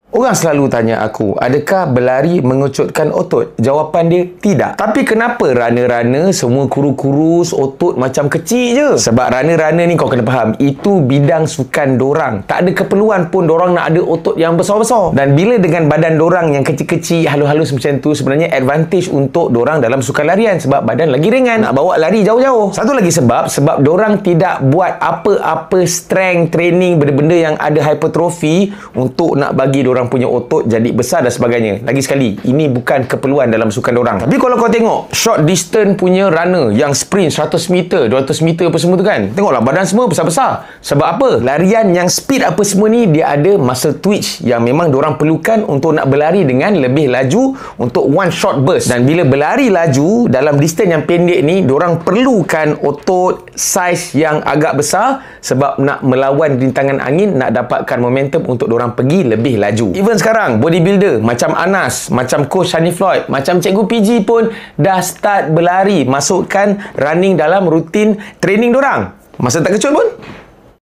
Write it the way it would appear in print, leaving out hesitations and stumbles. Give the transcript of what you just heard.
Orang selalu tanya aku, adakah berlari mengecutkan otot? Jawapan dia, tidak. Tapi kenapa runner-runner semua kurus-kurus, otot macam kecil je? Sebab runner-runner ni kau kena faham, itu bidang sukan dorang. Tak ada keperluan pun dorang nak ada otot yang besar-besar. Dan bila dengan badan dorang yang kecil-kecil, halus-halus macam tu, sebenarnya advantage untuk dorang dalam sukan larian. Sebab badan lagi ringan, nak bawa lari jauh-jauh. Satu lagi sebab dorang tidak buat apa-apa strength training, benda-benda yang ada hypertrophy untuk nak bagi dorang punya otot jadi besar dan sebagainya. Lagi sekali, ini bukan keperluan dalam sukan dorang. Tapi kalau kau tengok short distance punya runner yang sprint 100 meter, 200 meter apa semua tu kan, tengoklah badan semua besar-besar. Sebab apa? Larian yang speed apa semua ni, dia ada muscle twitch yang memang dorang perlukan untuk nak berlari dengan lebih laju untuk one shot burst. Dan bila berlari laju dalam distance yang pendek ni, dorang perlukan otot saiz yang agak besar sebab nak melawan rintangan angin, nak dapatkan momentum untuk dorang pergi lebih laju. Even sekarang, bodybuilder macam Anas, macam Coach Shani Floyd, macam Cikgu PG pun dah start berlari, masukkan running dalam rutin training dorang. Masa tak kecut pun